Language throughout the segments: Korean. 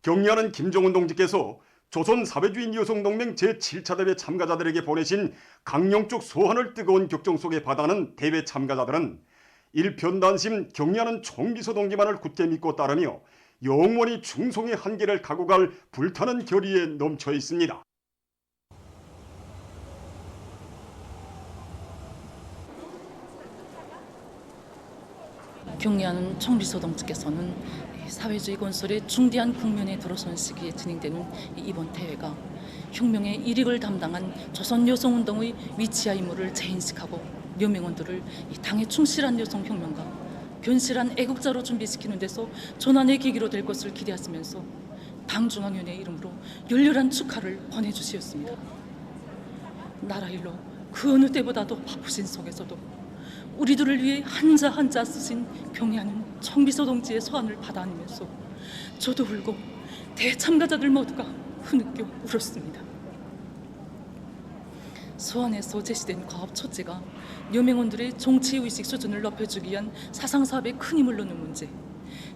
경리하는 김종훈 동지께서 조선사회주의 여성동맹 제7차 대회 참가자들에게 보내신 강령쪽 소환을 뜨거운 격정 속에 받아는 대회 참가자들은 일편단심 경리하는 총비서 동지만을 굳게 믿고 따르며 영원히 충성의 한계를 가고 갈 불타는 결의에 넘쳐 있습니다. 경리하는 총비서 동지께서는 사회주의 건설의 중대한 국면에 들어선 시기에 진행되는 이번 대회가 혁명의 일익을 담당한 조선 여성운동의 위치와 임무를 재인식하고 묘명원들을 당에 충실한 여성혁명가, 견실한 애국자로 준비시키는 데서 전환의 계기로 될 것을 기대하시면서 당중앙위원회의 이름으로 열렬한 축하를 권해주시었습니다. 나라 일로 그 어느 때보다도 바쁘신 속에서도 우리들을 위해 한자 한자 쓰신 경애하는 총비서 동지의 소환을 받아 안으면서 저도 울고 대참가자들 모두가 흐느껴 울었습니다. 소환에서 제시된 과업 첫째가 여명원들의 정치의식 수준을 높여주기 위한 사상사업에 큰 힘을 넣는 문제,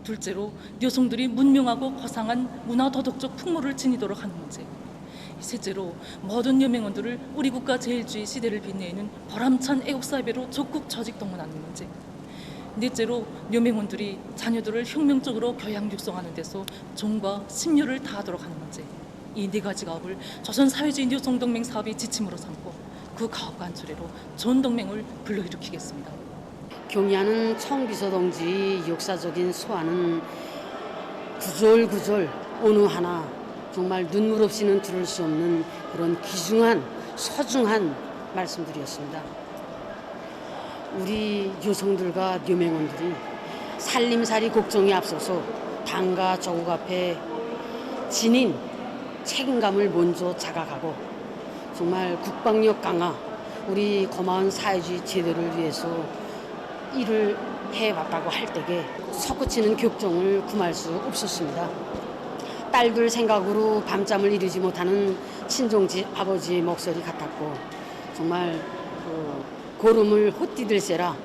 둘째로 여성들이 문명하고 거상한 문화도덕적 풍모를 지니도록 하는 문제, 셋째로 모든 여명원들을 우리 국가 제일주의 시대를 빛내는 보람찬 애국사회로 적극 조직 동원하는 문제, 넷째로 여명원들이 자녀들을 혁명적으로 교양 육성하는 데서 정과 심려를 다하도록 하는 문제, 이 네 가지 가업을 조선사회주의 여성동맹 사업의 지침으로 삼고 그 가업 관철회로 전동맹을 불러일으키겠습니다. 경의하는 총비서 동지 역사적인 소환은 구절구절 어느 하나 정말 눈물 없이는 들을 수 없는 그런 귀중한 소중한 말씀들이었습니다. 우리 여성들과 여명원들이 살림살이 걱정에 앞서서 당과 조국 앞에 지닌 책임감을 먼저 자각하고 정말 국방력 강화, 우리 고마운 사회주의 제도를 위해서 일을 해왔다고 할 때에 솟구치는 격정을 금할 수 없었습니다. 딸들 생각으로 밤잠을 이루지 못하는 친정집 아버지의 목소리 같았고 정말 고름을 헛디딜세라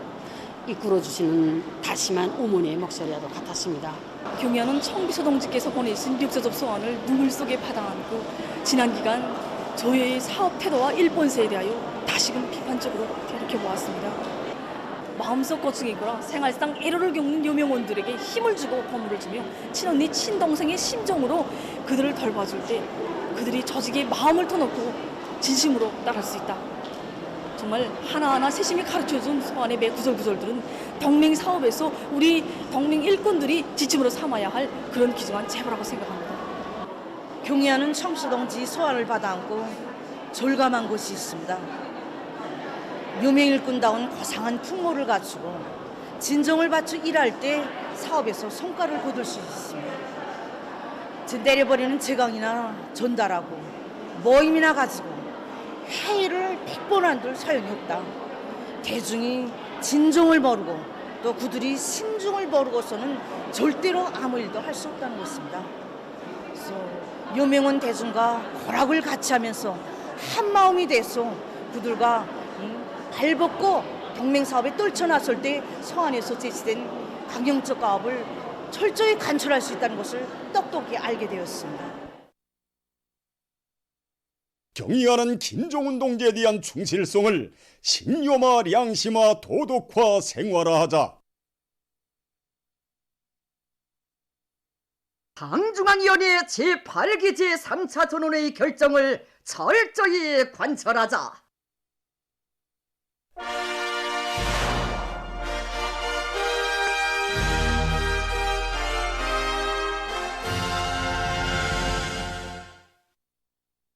이끌어주시는 다심한 어머니의 목소리와도 같았습니다. 경의하는 총비서 동지께서 보내신 역사적 소환을 눈물 속에 받아안고 지난 기간 저희의 사업 태도와 일본세에 대하여 다시금 비판적으로 되돌이켜보았습니다. 마음속 고충이 있거나 생활상 애로를 겪는 여명원들에게 힘을 주고 보물을 주며 친언니 친동생의 심정으로 그들을 돌봐줄 때 그들이 조직의 마음을 터놓고 진심으로 따를 수 있다. 정말 하나하나 세심히 가르쳐준 소환의 매 구절구절들은 동맹 사업에서 우리 동맹 일꾼들이 지침으로 삼아야 할 그런 귀중한 제보라고 생각합니다. 경의하는 총비서 동지 소환을 받아안고 절감한 곳이 있습니다. 유명일꾼다운 고상한 풍모를 갖추고 진정을 바쳐 일할 때 사업에서 성과를 거둘 수 있습니다. 내려버리는 제강이나 전달하고 모임이나 가지고 회의를 100번 한들 소용이 없다. 대중이 진정을 모르고 또 그들이 신중을 모르고서는 절대로 아무 일도 할 수 없다는 것입니다. 그래서 유명한 대중과 호락을 같이 하면서 한 마음이 돼서 그들과 발벗고 동맹사업에 떨쳐났을 때 서안에서 제시된 강령적 가업을 철저히 관철할 수 있다는 것을 똑똑히 알게 되었습니다. 경의하는 김종훈 동지에 대한 충실성을 신념화, 양심화, 도덕화, 생활화하자. 당중앙위원회 제8기 제3차 전원회의 결정을 철저히 관철하자.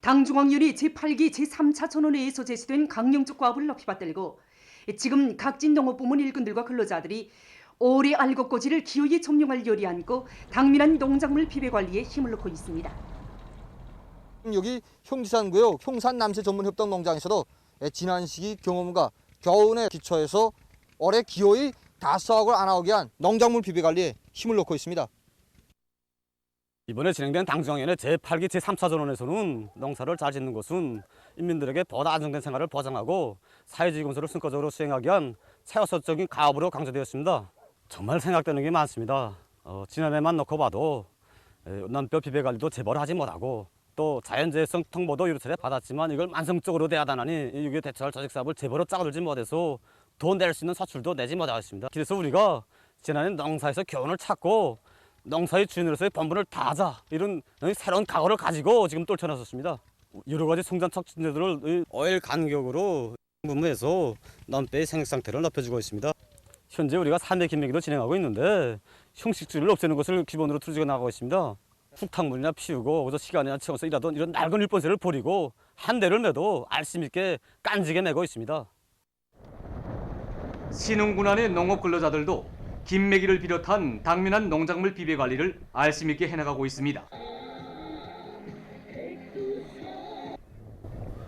당중앙위원회 제8기 제3차 전원회의에서 제시된 강령적 과업을 높이 받들고 지금 각진 농업부문 일꾼들과 근로자들이 오래 알곡고지를 기어이 점령할 열이 안고 당면한 농작물 비배 관리에 힘을 넣고 있습니다. 여기 형지산구역 형산남새 전문협동 농장에서도 지난 시기 경험과 교훈에 기초해서 올해 기어이 다수학을 안 나오게 한 농작물 비배 관리에 힘을 넣고 있습니다. 이번에 진행된 당중앙위원회 제8기 제3차 전원에서는 농사를 잘 짓는 것은 인민들에게 보다 안정된 생활을 보장하고 사회주의 건설을 성과적으로 수행하기 위한 최우선적인 가업으로 강조되었습니다. 정말 생각되는 게 많습니다. 지난해만 놓고 봐도 남뼈 비배 관리도 제대로 하지 못하고 또 자연재해성 통보도 여러 차례 받았지만 이걸 만성적으로 대하다니 이게 대처할 조직 사업을 제대로 짜들지 못해서 돈 낼 수 있는 사출도 내지 못하고 있습니다. 그래서 우리가 지난해 농사에서 교훈을 찾고 농사의 주인으로서의 본분을 다하자 이런 새로운 각오를 가지고 지금 떨쳐나섰습니다. 여러 가지 성장 촉진제들을 5일 간격으로 분무해서 남뼈의 생육 상태를 높여주고 있습니다. 현재 우리가 3회 김매기도 진행하고 있는데 형식주의를 없애는 것을 기본으로 투지가 나가고 있습니다. 흙탕물이나 피우고 그래서 시간이나 채워서 일하던 이런 낡은 일본새를 버리고 한 대를 매도 알심 있게 깐지게 매고 있습니다. 신흥군안의 농업 근로자들도 김매기를 비롯한 당면한 농작물 비배 관리를 알심 있게 해나가고 있습니다.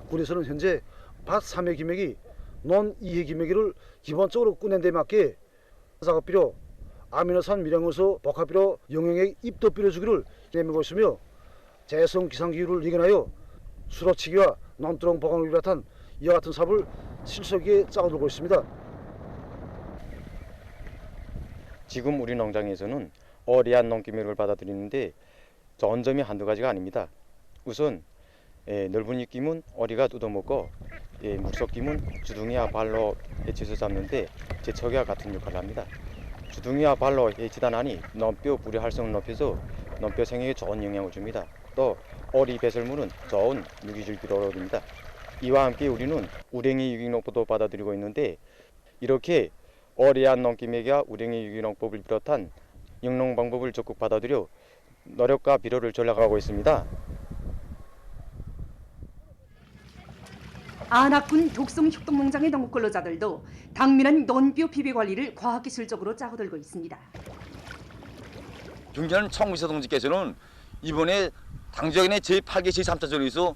군에서는 현재 밭 3회 김매기, 논 2회 김매기를 기본적으로 꾸낸 데 맞게 작업비료, 아미노산 미량원소 복합비료 영양액 입도비료 주기를 내밀고 있으며 재해성 기상기후를 예견하여 수로치기와 논두렁 보강을 비롯한 이와 같은 사업을 실속에 짜들고 있습니다. 지금 우리 농장에서는 어리한 농기밀을 받아들이는데 전점이 한두 가지가 아닙니다. 우선 넓은 입김은 어리가 뜯어먹고 물속김은 주둥이와 발로 해치서 잡는데 제척이와 같은 역할을 합니다. 주둥이와 발로 해치다나니 논뼈 불의 활성을 높여서 논뼈 생육에 좋은 영향을 줍니다. 또 어리 배설물은 좋은 유기질비를 얻습니다. 이와 함께 우리는 우랭이 유기농법도 받아들이고 있는데 이렇게 어리한 농기매기와 우랭이 유기농법을 비롯한 영농 방법을 적극 받아들여 노력과 비료를 전략하고 있습니다. 안학군 독성협동농장의 농업근로자들도 당면한 논뼈 비배 관리를 과학기술적으로 짜고들고 있습니다. 경기하는 청미서 동지께서는 이번에 당지역의 제8개 제3차전에서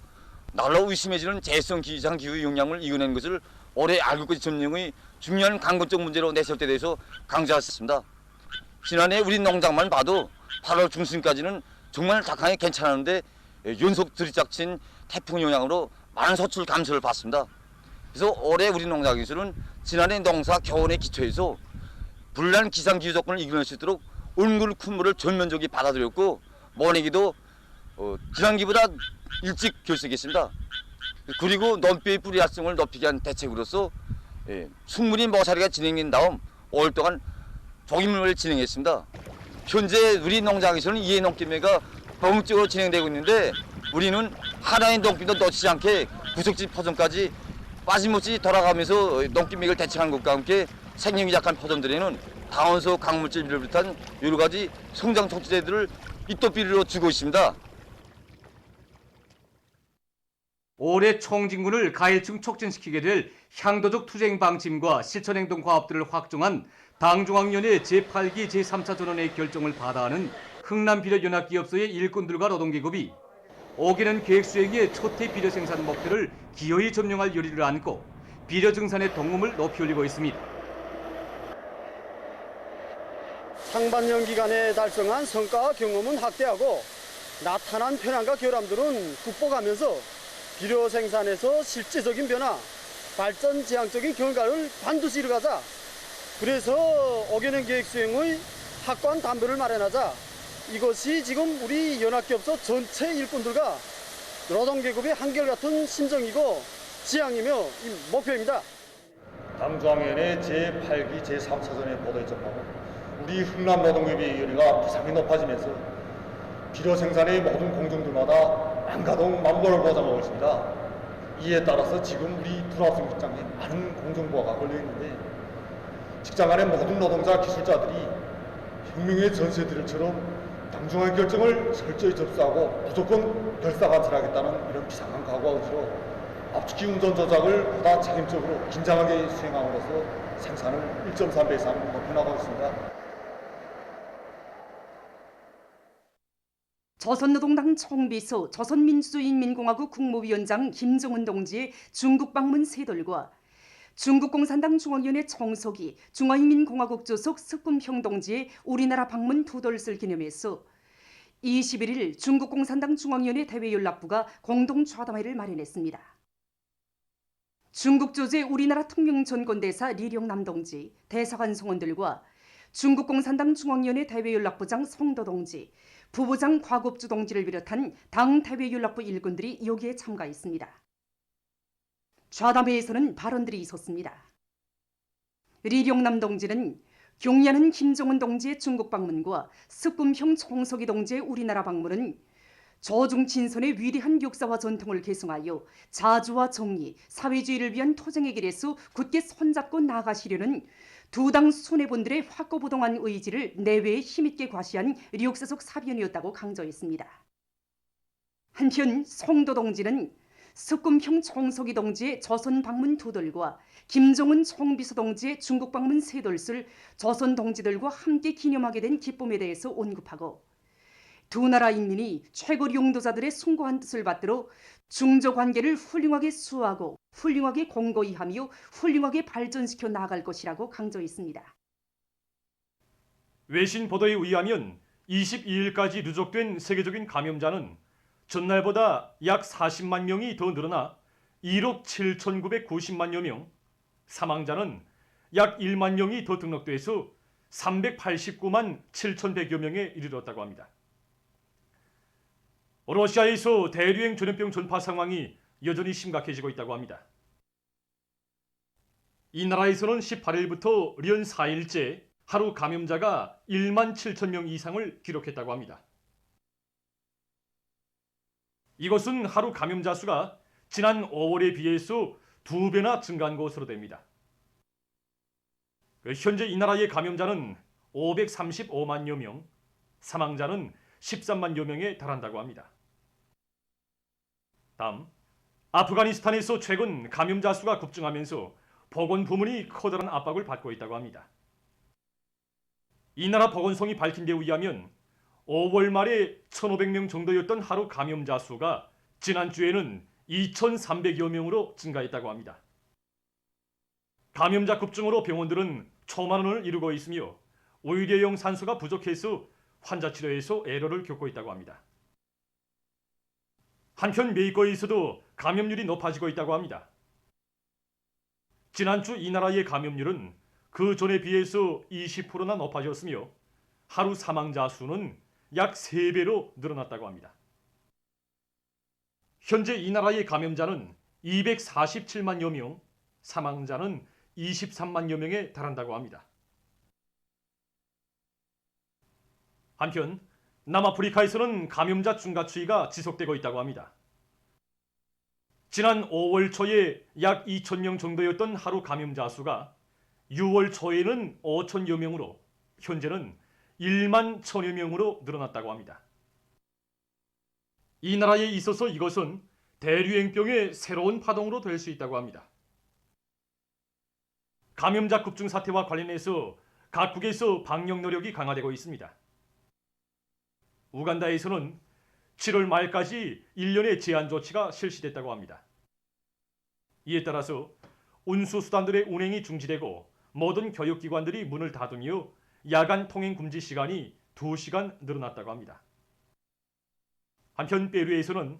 날로 의심해지는 재해성 기상기후의 영향을 이겨낸 것을 올해 알고까지 점령의 중요한 강건적 문제로 내세울 때 대해서 강조하셨습니다. 지난해 우리 농장만 봐도 8월 중순까지는 정말 작황이 괜찮았는데 연속 들이닥친 태풍 영향으로 많은 소출 감소를 봤습니다. 그래서 올해 우리 농장에서는 지난해 농사 교훈에 기초해서 불리한 기상기후 조건을 이겨낼 수 있도록 얼굴 큰 물을 전면적으로 받아들였고 모내기도 지난기보다 일찍 결석했습니다. 그리고 논뼈의 뿌리 활성을 높이기 위한 대책으로서 충분히 모사리가 진행된 다음 5일 동안 조기물을 진행했습니다. 현재 우리 농장에서는 이해 농기매가 본격적으로 진행되고 있는데 우리는 하나의 농기도 놓치지 않게 구석지 포점까지 빠짐없이 돌아가면서 농기매를 대책하는 것과 함께 생명이 약한 포점들에는 다원소 강물질비를 비롯한 여러 가지 성장 촉진제들을 입도비료로 주고 있습니다. 올해 총진군을 가일층 촉진시키게 될 향도적 투쟁 방침과 실천행동 과업들을 확정한 당중앙위원회 제8기 제3차 전원의 결정을 받아하는 흥남비료연합기업소의 일꾼들과 노동계급이 5개년 계획수행의 초태 비료 생산 목표를 기어이 점령할 열의를 안고 비료 증산의 동음을 높이 올리고 있습니다. 상반년 기간에 달성한 성과와 경험은 확대하고 나타난 편향과 결함들은 극복하면서 비료 생산에서 실질적인 변화, 발전 지향적인 결과를 반드시 이뤄가자. 그래서 5개년 계획 수행의 확고한 담보를 마련하자. 이것이 지금 우리 연합기업소 전체 일꾼들과 노동계급의 한결같은 심정이고 지향이며 목표입니다. 당중앙위원회 제8기 제3차전의 보도에 접하고 우리 흥남노동계급의 열의가 비상이 높아지면서 비료 생산의 모든 공정들마다 만가동 만보를 보장하고 있습니다. 이에 따라서 지금 우리 불합성 직장에 많은 공정부하가 걸려있는데 직장 안의 모든 노동자 기술자들이 혁명의 전세들처럼 당중한 결정을 철저히 접수하고 무조건 결사관찰하겠다는 이런 비상한 각오와 의지로 앞치기 운전 조작을 보다 책임적으로 긴장하게 수행함으로써 생산을 1.3배 이상 높여나가고 있습니다. 조선노동당 총비서 조선민주주의인민공화국 국무위원장 김정은 동지의 중국 방문 세돌과 중국공산당 중앙위원회 총서기 중화인민공화국 주석 석금형 동지의 우리나라 방문 두 돌을 기념해서 21일 중국공산당 중앙위원회 대외연락부가 공동좌담회를 마련했습니다. 중국 조제 우리나라 특명전권대사 리룡남 동지, 대사관 성원들과 중국공산당 중앙위원회 대외연락부장 송도 동지, 부부장 곽업주 동지를 비롯한 당 대외연락부 일꾼들이 여기에 참가했습니다. 좌담회에서는 발언들이 있었습니다. 리룡남 동지는 경련은 김정은 동지의 중국 방문과 스꿈형 총석이 동지의 우리나라 방문은 저중 진선의 위대한 역사와 전통을 계승하여 자주와 정의, 사회주의를 위한 토쟁의 길에서 굳게 손잡고 나가시려는 두 당 수뇌분들의 확고부동한 의지를 내외에 힘있게 과시한 역사적 사변이었다고 강조했습니다. 한편 송도 동지는 스꿈형 총석이 동지의 조선 방문 2돌과 김정은 총비서 동지의 중국 방문 3돌을 조선 동지들과 함께 기념하게 된 기쁨에 대해서 언급하고 두 나라 인민이 최고 용도자들의 숭고한 뜻을 받들어 중조 관계를 훌륭하게 수호하고 훌륭하게 공고히 하며 훌륭하게 발전시켜 나갈 것이라고 강조했습니다. 외신 보도에 의하면 22일까지 누적된 세계적인 감염자는 전날보다 약 40만 명이 더 늘어나 1억 7,990만여 명, 사망자는 약 1만 명이 더 등록돼서 389만 7,100여 명에 이르렀다고 합니다. 러시아에서 대류행 전염병 전파 상황이 여전히 심각해지고 있다고 합니다. 이 나라에서는 18일부터 련 4일째 하루 감염자가 1만 7천 명 이상을 기록했다고 합니다. 이것은 하루 감염자 수가 지난 5월에 비해서 2배나 증가한 것으로 됩니다. 현재 이 나라의 감염자는 535만여 명, 사망자는 13만여 명에 달한다고 합니다. 다음, 아프가니스탄에서 최근 감염자 수가 급증하면서 보건 부문이 커다란 압박을 받고 있다고 합니다. 이 나라 보건성이 밝힌 데 의하면 5월 말에 1,500명 정도였던 하루 감염자 수가 지난주에는 2,300여 명으로 증가했다고 합니다. 감염자 급증으로 병원들은 초만원을 이루고 있으며 의료용 산소가 부족해서 환자 치료에서 애로를 겪고 있다고 합니다. 한편 메이커에서도 감염률이 높아지고 있다고 합니다. 지난주 이 나라의 감염률은 그 전에 비해서 20%나 높아졌으며 하루 사망자 수는 약 3배로 늘어났다고 합니다. 현재 이 나라의 감염자는 247만여 명, 사망자는 23만여 명에 달한다고 합니다. 한편 남아프리카에서는 감염자 증가 추이가 지속되고 있다고 합니다. 지난 5월 초에 약 2,000명 정도였던 하루 감염자 수가 6월 초에는 5,000여 명으로 현재는 1만 1,000여 명으로 늘어났다고 합니다. 이 나라에 있어서 이것은 대류행병의 새로운 파동으로 될 수 있다고 합니다. 감염자 급증 사태와 관련해서 각국에서 방역 노력이 강화되고 있습니다. 우간다에서는 7월 말까지 1년의 제한 조치가 실시됐다고 합니다. 이에 따라서 운수수단들의 운행이 중지되고 모든 교육기관들이 문을 닫으며 야간 통행 금지 시간이 2시간 늘어났다고 합니다. 한편 페루에서는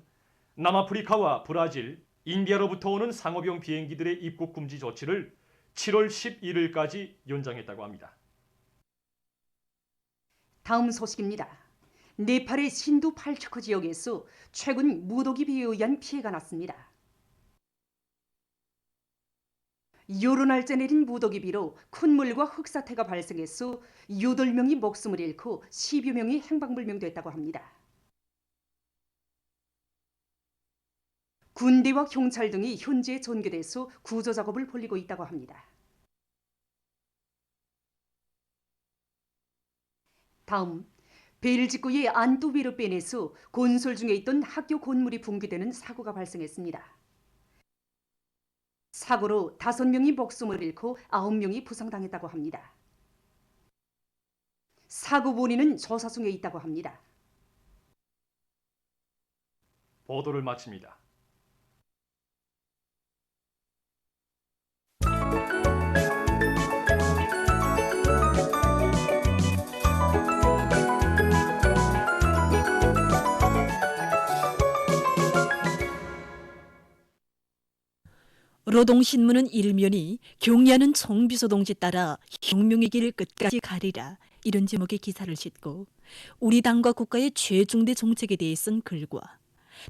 남아프리카와 브라질, 인디아로부터 오는 상업용 비행기들의 입국 금지 조치를 7월 11일까지 연장했다고 합니다. 다음 소식입니다. 네팔의 신두 팔초크 지역에서 최근 무더기 비에 의한 피해가 났습니다. 여러 날째 내린 무더기 비로 큰 물과 흙사태가 발생해서 8명이 목숨을 잃고 10여 명이 행방불명됐다고 합니다. 군대와 경찰 등이 현지에 전개돼서 구조 작업을 벌이고 있다고 합니다. 다음, 벨지코의 안토베르펜에서 건설 중에 있던 학교 건물이 붕괴되는 사고가 발생했습니다. 사고로 5명이 목숨을 잃고 9명이 부상당했다고 합니다. 사고 원인은 조사 중에 있다고 합니다. 보도를 마칩니다. 노동신문은 일면이 경리하는 총비서동지 따라 혁명의 길을 끝까지 가리라 이런 제목의 기사를 싣고 우리 당과 국가의 최중대 정책에 대해 쓴 글과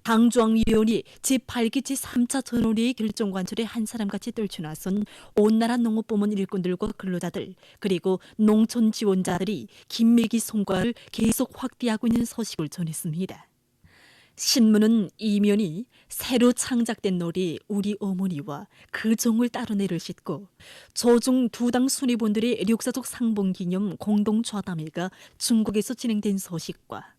당조항위원이 제8기 제3차 전원회의 결정관철에 한 사람같이 떨쳐나선 온나라 농업부문 일꾼들과 근로자들 그리고 농촌 지원자들이 김매기 성과를 계속 확대하고 있는 소식을 전했습니다. 신문은 이면이 새로 창작된 놀이 우리 어머니와 그 정을 따르내를 싣고 조중 두 당 수뇌본들의 역사적 상봉기념 공동좌담회가 중국에서 진행된 소식과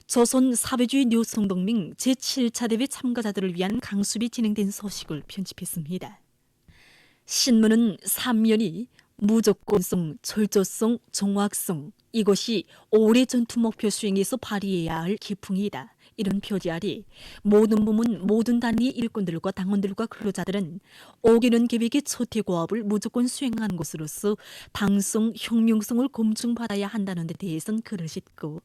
조선 사회주의 여성동맹 제7차 대회 참가자들을 위한 강습이 진행된 소식을 편집했습니다. 신문은 3면이 무조건성, 철저성, 정확성 이것이 올해 전투 목표 수행에서 발휘해야 할 기풍이다. 이런 표지 아래 모든 부문 모든 단위의 일꾼들과 당원들과 근로자들은 5개년 계획의 초태고압을 무조건 수행하는 것으로서 당성, 혁명성을 검증받아야 한다는 데 대해선 글을 싣고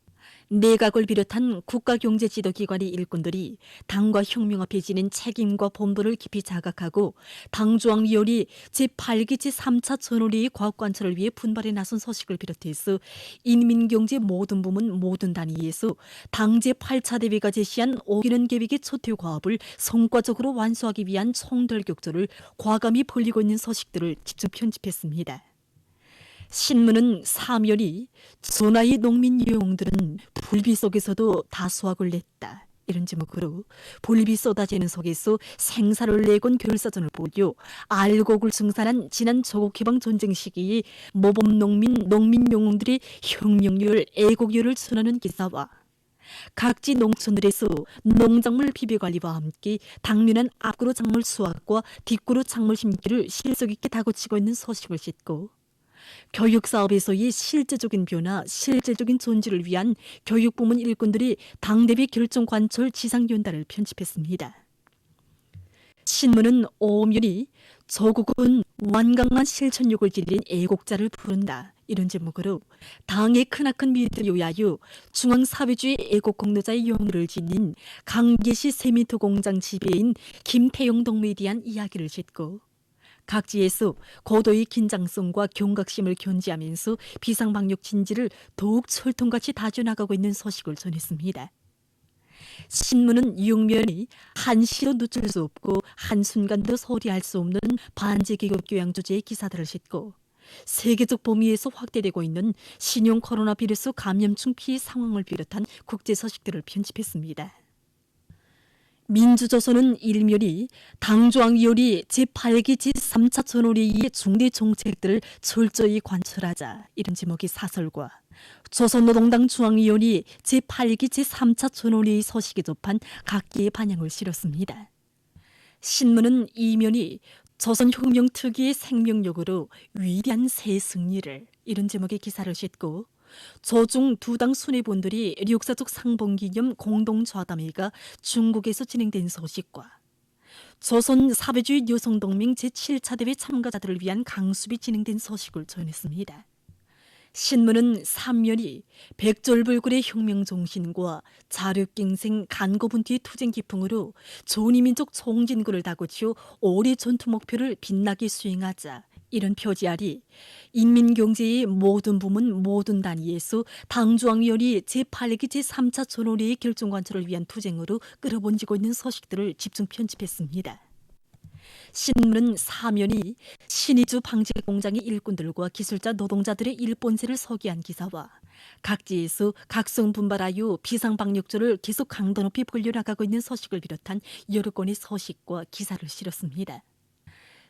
내각을 비롯한 국가경제지도기관의 일꾼들이 당과 혁명 앞에 지닌 책임과 본보를 깊이 자각하고 당조항위원이 제8기 제3차 전원회의 과학관찰을 위해 분발에 나선 소식을 비롯해서 인민경제 모든 부문 모든 단위에서 당 제8차 대회가 제시한 5개년 계획의 초태과업을 성과적으로 완수하기 위한 총돌격조를 과감히 벌이고 있는 소식들을 집중 편집했습니다. 신문은 사면이 소나이 농민 영웅들은 불비 속에서도 다수학을 냈다. 이런 제목으로 불비 쏟아지는 속에서 생사를 내건 결사전을 보여 알곡을 증산한 지난 조국해방 전쟁 시기의 모범 농민 영웅들의 혁명률, 애국률을 전하는 기사와 각지 농촌들에서 농작물 비벼관리와 함께 당면한 앞구로 작물 수확과 뒷구로 작물 심기를 실속 있게 다그치고 있는 소식을 싣고 교육사업에서의 실제적인 변화, 실제적인 존재를 위한 교육부문 일꾼들이 당대비 결정관철 지상연단을 편집했습니다. 신문은 오면이 조국은 완강한 실천력을 지닌 애국자를 부른다. 이런 제목으로 당의 크나큰 미래를 위하여 중앙사회주의 애국공로자의 영예를 지닌 강계시 세미토 공장 지배인 김태용 동무에 대한 이야기를 싣고 각지에서 고도의 긴장성과 경각심을 견지하면서 비상방역 진지를 더욱 철통같이 다져나가고 있는 소식을 전했습니다. 신문은 육면이 한시도 늦출 수 없고 한순간도 소리할 수 없는 반제개혁 교양 주제의 기사들을 싣고 세계적 범위에서 확대되고 있는 신형 코로나 바이러스 감염증 피해 상황을 비롯한 국제 소식들을 편집했습니다. 민주조선은 일면이 당조항위원이 제8기 제3차 전원회의의 중대 정책들을 철저히 관철하자 이런 제목의 사설과 조선노동당 중앙위원이 제8기 제3차 전원회의 소식에 접한 각기의 반향을 실었습니다. 신문은 이면이 조선혁명 특유의 생명력으로 위대한 새 승리를 이런 제목의 기사를 싣고 조중 두 당 수뇌본들이 역사적 상봉기념 공동좌담회가 중국에서 진행된 소식과 조선 사회주의 여성동맹 제7차 대회 참가자들을 위한 강습이 진행된 소식을 전했습니다. 신문은 3면이 백졸불굴의 혁명정신과 자력갱생 간고분투의 투쟁 기풍으로 조니민족 총진구를 다그쳐 올해 전투 목표를 빛나게 수행하자 이런 표지 아래 인민경제의 모든 부문 모든 단위에서 당조항위원이 제8기 제3차 전원회의 결정관철을 위한 투쟁으로 끌어번지고 있는 소식들을 집중 편집했습니다. 신문은 사면이 신의주 방직공장의 일꾼들과 기술자 노동자들의 일본세를 소개한 기사와 각지에서 각성분발하여 비상방역조를 계속 강도 높이 벌려나가고 있는 소식을 비롯한 여러 건의 소식과 기사를 실었습니다.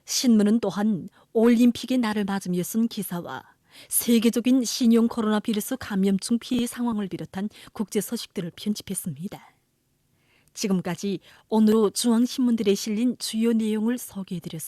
신문은 또한 올림픽의 날을 맞으며 쓴 기사와 세계적인 신형 코로나 바이러스 감염증 피해 상황을 비롯한 국제 소식들을 편집했습니다. 지금까지 오늘 중앙신문들에 실린 주요 내용을 소개해드렸습니다.